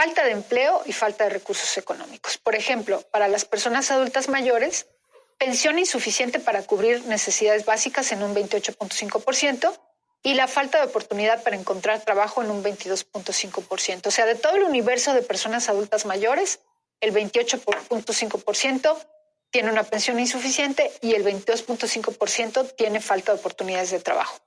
falta de empleo y falta de recursos económicos. Por ejemplo, para las personas adultas mayores, pensión insuficiente para cubrir necesidades básicas en un 28.5% y la falta de oportunidad para encontrar trabajo en un 22.5%. O sea, de todo el universo de personas adultas mayores, el 28.5% tiene una pensión insuficiente y el 22.5% tiene falta de oportunidades de trabajo.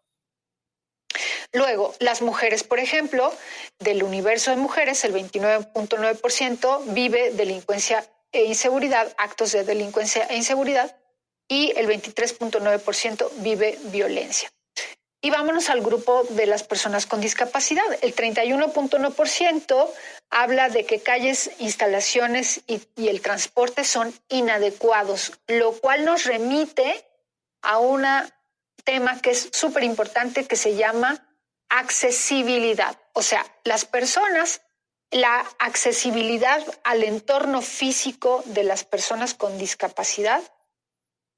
Luego, las mujeres, por ejemplo, del universo de mujeres, el 29.9% vive delincuencia e inseguridad, actos de delincuencia e inseguridad, y el 23.9% vive violencia. Y vámonos al grupo de las personas con discapacidad. El 31.1% habla de que calles, instalaciones y el transporte son inadecuados, lo cual nos remite a un tema que es súper importante que se llama accesibilidad. O sea, las personas, la accesibilidad al entorno físico de las personas con discapacidad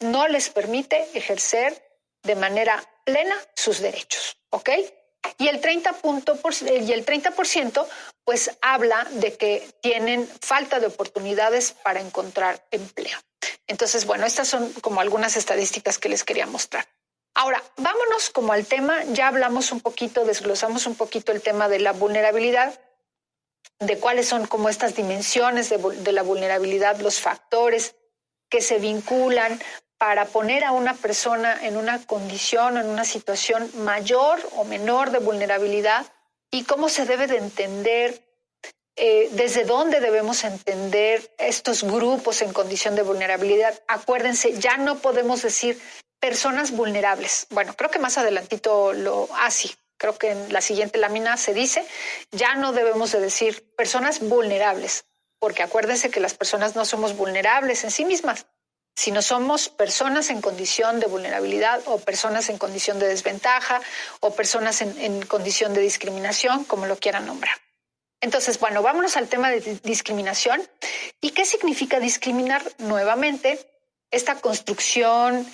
no les permite ejercer de manera plena sus derechos, ¿ok? Y el 30% pues habla de que tienen falta de oportunidades para encontrar empleo. Entonces, bueno, estas son como algunas estadísticas que les quería mostrar. Ahora, vámonos como al tema, ya hablamos un poquito, desglosamos un poquito el tema de la vulnerabilidad, de cuáles son como estas dimensiones de la vulnerabilidad, los factores que se vinculan para poner a una persona en una condición, en una situación mayor o menor de vulnerabilidad y cómo se debe de entender, desde dónde debemos entender estos grupos en condición de vulnerabilidad. Acuérdense, ya no podemos decir personas vulnerables. Bueno, creo que más adelantito creo que en la siguiente lámina se dice, ya no debemos de decir personas vulnerables, porque acuérdense que las personas no somos vulnerables en sí mismas, sino somos personas en condición de vulnerabilidad o personas en condición de desventaja o personas en condición de discriminación, como lo quieran nombrar. Entonces, bueno, vámonos al tema de discriminación. ¿Y qué significa discriminar? Nuevamente, esta construcción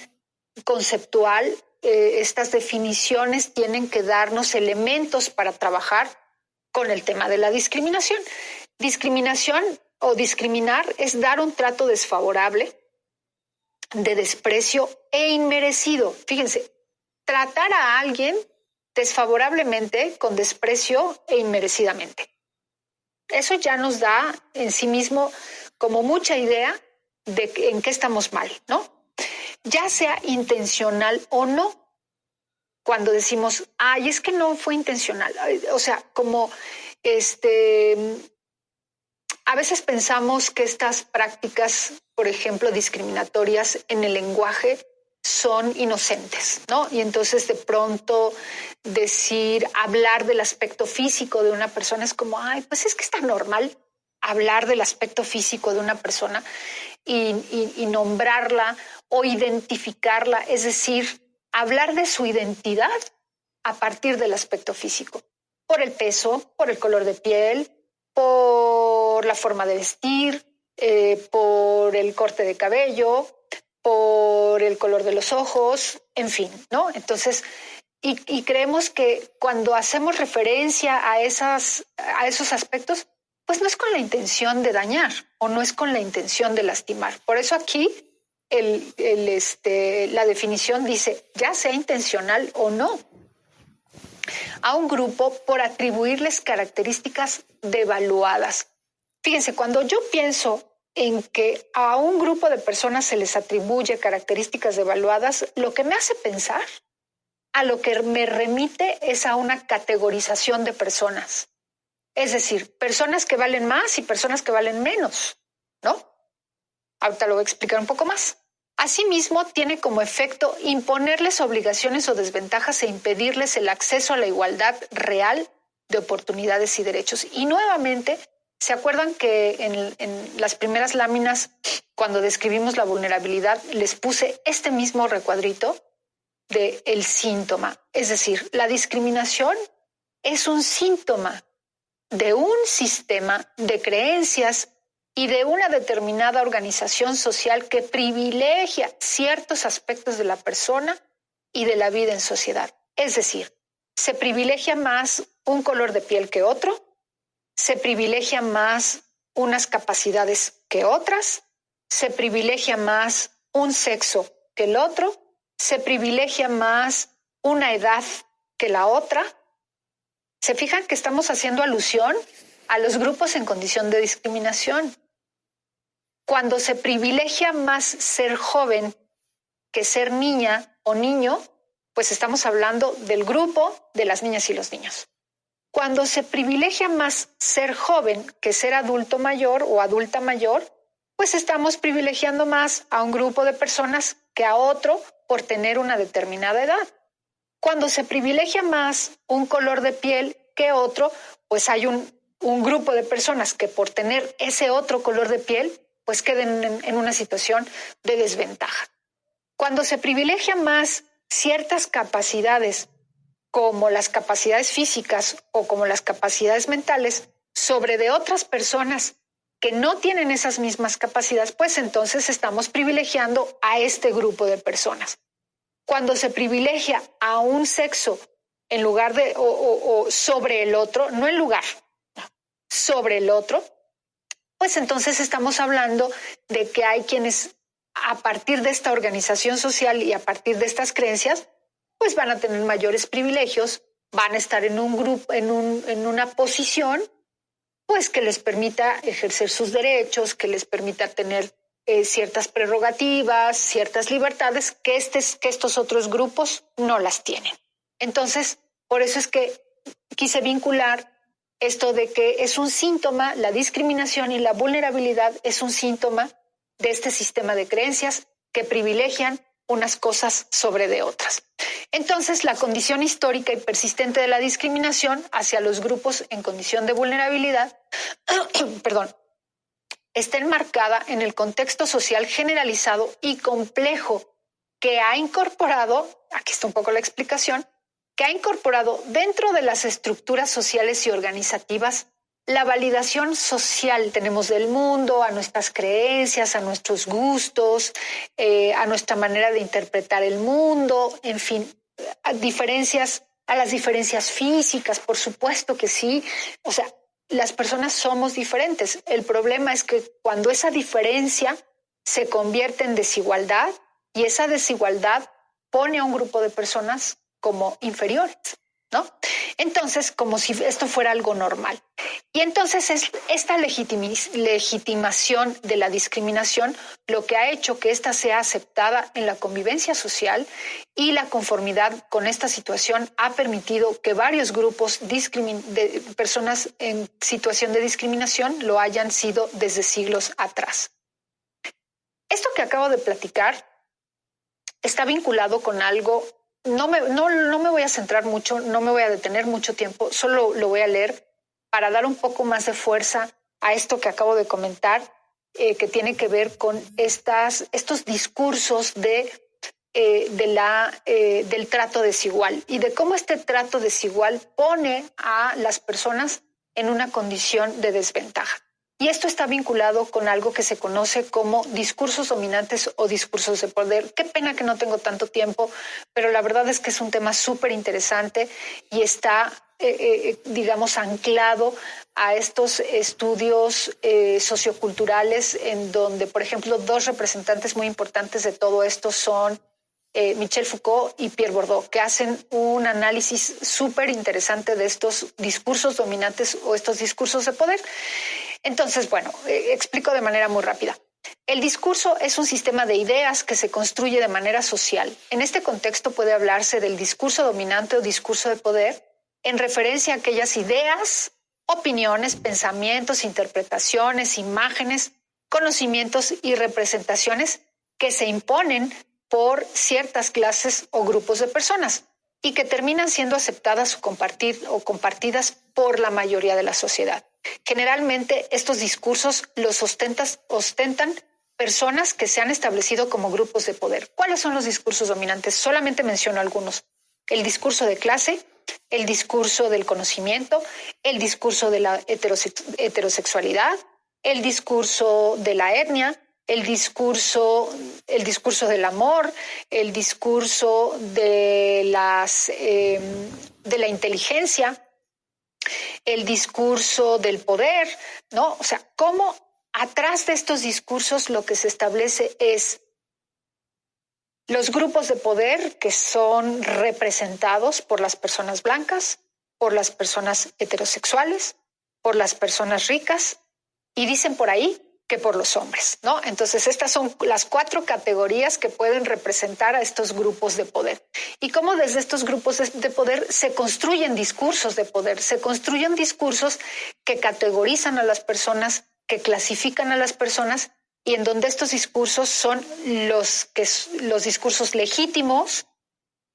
conceptual, estas definiciones tienen que darnos elementos para trabajar con el tema de la discriminación. Discriminación o discriminar es dar un trato desfavorable, de desprecio e inmerecido. Fíjense, tratar a alguien desfavorablemente, con desprecio e inmerecidamente. Eso ya nos da en sí mismo como mucha idea de en qué estamos mal, ¿no? Ya sea intencional o no. Cuando decimos, ay, es que no fue intencional. O sea, como a veces pensamos que estas prácticas, por ejemplo, discriminatorias en el lenguaje son inocentes, ¿no? Y entonces de pronto hablar del aspecto físico de una persona es como, ay, pues es que está normal hablar del aspecto físico de una persona y nombrarla o identificarla, es decir, hablar de su identidad a partir del aspecto físico, por el peso, por el color de piel, por la forma de vestir, por el corte de cabello, por el color de los ojos, en fin, ¿no? Entonces, y creemos que cuando hacemos referencia a esos aspectos, pues no es con la intención de dañar o no es con la intención de lastimar. Por eso aquí la definición dice, ya sea intencional o no, a un grupo por atribuirles características devaluadas. Fíjense, cuando yo pienso en que a un grupo de personas se les atribuye características devaluadas, lo que me hace pensar, a lo que me remite es a una categorización de personas. Es decir, personas que valen más y personas que valen menos, ¿no? Ahorita lo voy a explicar un poco más. Asimismo, tiene como efecto imponerles obligaciones o desventajas e impedirles el acceso a la igualdad real de oportunidades y derechos. Y nuevamente, ¿se acuerdan que en las primeras láminas, cuando describimos la vulnerabilidad, les puse este mismo recuadrito del síntoma? Es decir, la discriminación es un síntoma de un sistema de creencias y de una determinada organización social que privilegia ciertos aspectos de la persona y de la vida en sociedad. Es decir, se privilegia más un color de piel que otro, se privilegia más unas capacidades que otras, se privilegia más un sexo que el otro, se privilegia más una edad que la otra. ¿Se fijan que estamos haciendo alusión a los grupos en condición de discriminación? Cuando se privilegia más ser joven que ser niña o niño, pues estamos hablando del grupo de las niñas y los niños. Cuando se privilegia más ser joven que ser adulto mayor o adulta mayor, pues estamos privilegiando más a un grupo de personas que a otro por tener una determinada edad. Cuando se privilegia más un color de piel que otro, pues hay un grupo de personas que por tener ese otro color de piel, pues queden en una situación de desventaja. Cuando se privilegia más ciertas capacidades, como las capacidades físicas o como las capacidades mentales, sobre de otras personas que no tienen esas mismas capacidades, pues entonces estamos privilegiando a este grupo de personas. Cuando se privilegia a un sexo en lugar de o sobre el otro, no en lugar, sobre el otro, pues entonces estamos hablando de que hay quienes a partir de esta organización social y a partir de estas creencias, pues van a tener mayores privilegios, van a estar en un grupo, en una posición, pues que les permita ejercer sus derechos, que les permita tener ciertas prerrogativas, ciertas libertades que estos otros grupos no las tienen. Entonces, por eso es que quise vincular esto de que es un síntoma, la discriminación y la vulnerabilidad es un síntoma de este sistema de creencias que privilegian unas cosas sobre de otras. Entonces, la condición histórica y persistente de la discriminación hacia los grupos en condición de vulnerabilidad, está enmarcada en el contexto social generalizado y complejo que ha incorporado, aquí está un poco la explicación, que ha incorporado dentro de las estructuras sociales y organizativas la validación social tenemos del mundo, a nuestras creencias, a nuestros gustos, a nuestra manera de interpretar el mundo, en fin, a las diferencias físicas, por supuesto que sí. O sea, las personas somos diferentes. El problema es que cuando esa diferencia se convierte en desigualdad y esa desigualdad pone a un grupo de personas como inferiores, ¿no? Entonces, como si esto fuera algo normal. Y entonces es esta legitimación de la discriminación lo que ha hecho que ésta sea aceptada en la convivencia social, y la conformidad con esta situación ha permitido que varios grupos de personas en situación de discriminación lo hayan sido desde siglos atrás. Esto que acabo de platicar está vinculado con algo. No me voy a centrar mucho, no me voy a detener mucho tiempo, solo lo voy a leer para dar un poco más de fuerza a esto que acabo de comentar, que tiene que ver con estos discursos del trato desigual y de cómo este trato desigual pone a las personas en una condición de desventaja. Y esto está vinculado con algo que se conoce como discursos dominantes o discursos de poder. Qué pena que no tengo tanto tiempo, pero la verdad es que es un tema súper interesante y está, digamos, anclado a estos estudios socioculturales en donde, por ejemplo, dos representantes muy importantes de todo esto son Michel Foucault y Pierre Bourdieu, que hacen un análisis súper interesante de estos discursos dominantes o estos discursos de poder. Entonces, bueno, explico de manera muy rápida. El discurso es un sistema de ideas que se construye de manera social. En este contexto puede hablarse del discurso dominante o discurso de poder en referencia a aquellas ideas, opiniones, pensamientos, interpretaciones, imágenes, conocimientos y representaciones que se imponen por ciertas clases o grupos de personas y que terminan siendo aceptadas o compartidas por la mayoría de la sociedad. Generalmente estos discursos los ostentan personas que se han establecido como grupos de poder. ¿Cuáles son los discursos dominantes? Solamente menciono algunos. El discurso de clase, el discurso del conocimiento, el discurso de la heterosexualidad, el discurso de la etnia, el discurso del amor, el discurso de la inteligencia, el discurso del poder, ¿no? O sea, cómo atrás de estos discursos lo que se establece es los grupos de poder que son representados por las personas blancas, por las personas heterosexuales, por las personas ricas y dicen por ahí que por los hombres, ¿no? Entonces, estas son las 4 categorías que pueden representar a estos grupos de poder. Y cómo desde estos grupos de poder se construyen discursos de poder, se construyen discursos que categorizan a las personas, que clasifican a las personas y en donde estos discursos son los discursos legítimos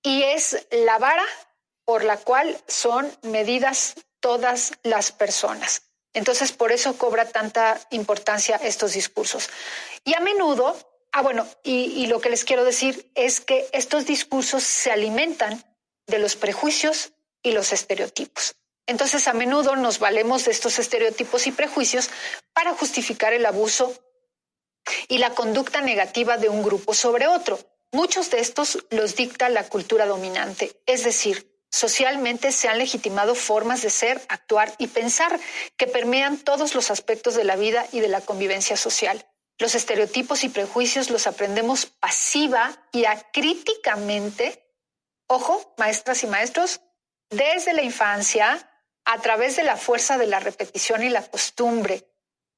y es la vara por la cual son medidas todas las personas. Entonces, por eso cobra tanta importancia estos discursos. Y a menudo, y lo que les quiero decir es que estos discursos se alimentan de los prejuicios y los estereotipos. Entonces, a menudo nos valemos de estos estereotipos y prejuicios para justificar el abuso y la conducta negativa de un grupo sobre otro. Muchos de estos los dicta la cultura dominante, es decir, socialmente se han legitimado formas de ser, actuar y pensar que permean todos los aspectos de la vida y de la convivencia social. Los estereotipos y prejuicios los aprendemos pasiva y acríticamente, ojo, maestras y maestros, desde la infancia, a través de la fuerza de la repetición y la costumbre.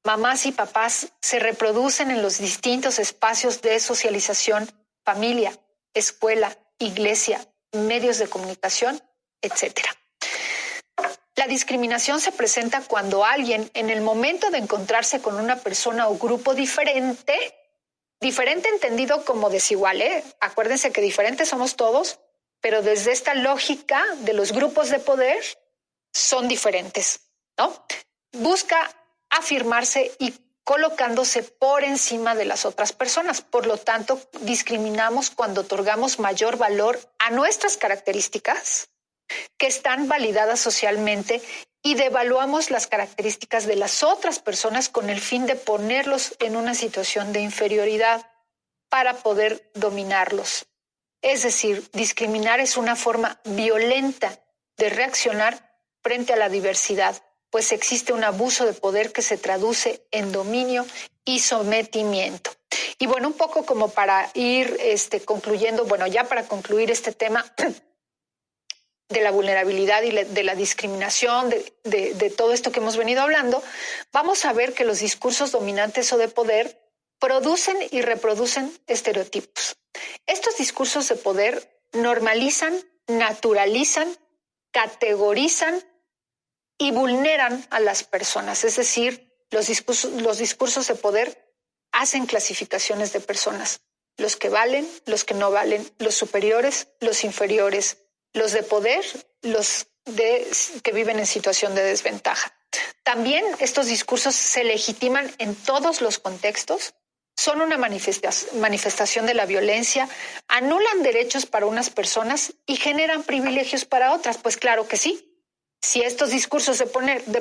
Mamás y papás se reproducen en los distintos espacios de socialización, familia, escuela, iglesia, medios de comunicación, etc. La discriminación se presenta cuando alguien, en el momento de encontrarse con una persona o grupo diferente entendido como desigual, acuérdense que diferentes somos todos, pero desde esta lógica de los grupos de poder son diferentes, ¿no? Busca afirmarse y colocándose por encima de las otras personas. Por lo tanto, discriminamos cuando otorgamos mayor valor a nuestras características que están validadas socialmente y devaluamos las características de las otras personas con el fin de ponerlos en una situación de inferioridad para poder dominarlos. Es decir, discriminar es una forma violenta de reaccionar frente a la diversidad, pues existe un abuso de poder que se traduce en dominio y sometimiento. Y bueno, un poco como para ir concluyendo, ya para concluir este tema de la vulnerabilidad y de la discriminación, de todo esto que hemos venido hablando, vamos a ver que los discursos dominantes o de poder producen y reproducen estereotipos. Estos discursos de poder normalizan, naturalizan, categorizan y vulneran a las personas. Es decir, los discursos de poder hacen clasificaciones de personas. Los que valen, los que no valen, los superiores, los inferiores, los de poder, los que viven en situación de desventaja. También estos discursos se legitiman en todos los contextos, son una manifestación de la violencia, anulan derechos para unas personas y generan privilegios para otras. Pues claro que sí. Si estos discursos de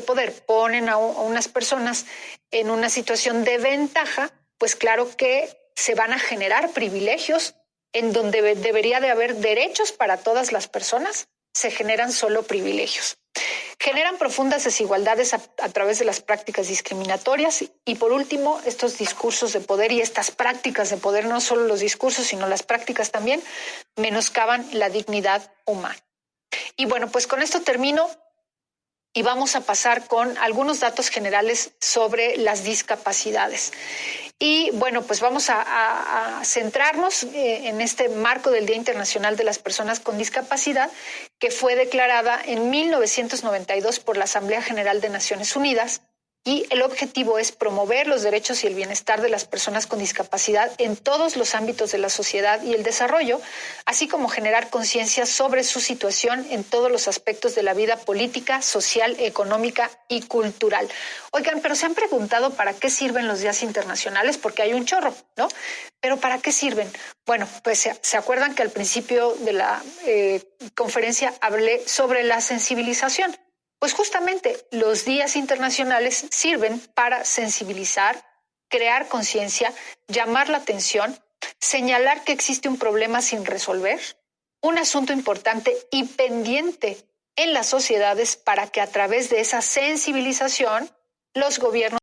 poder ponen a unas personas en una situación de ventaja, pues claro que se van a generar privilegios en donde debería de haber derechos para todas las personas, se generan solo privilegios. Generan profundas desigualdades a través de las prácticas discriminatorias y por último, estos discursos de poder y estas prácticas de poder, no solo los discursos, sino las prácticas también, menoscaban la dignidad humana. Y bueno, pues con esto termino. Y vamos a pasar con algunos datos generales sobre las discapacidades. Y bueno, pues vamos a centrarnos en este marco del Día Internacional de las Personas con Discapacidad, que fue declarada en 1992 por la Asamblea General de Naciones Unidas. Y el objetivo es promover los derechos y el bienestar de las personas con discapacidad en todos los ámbitos de la sociedad y el desarrollo, así como generar conciencia sobre su situación en todos los aspectos de la vida política, social, económica y cultural. Oigan, pero se han preguntado para qué sirven los días internacionales, porque hay un chorro, ¿no? Pero ¿para qué sirven? Bueno, pues se acuerdan que al principio de la conferencia hablé sobre la sensibilización. Pues justamente los días internacionales sirven para sensibilizar, crear conciencia, llamar la atención, señalar que existe un problema sin resolver, un asunto importante y pendiente en las sociedades para que a través de esa sensibilización los gobiernos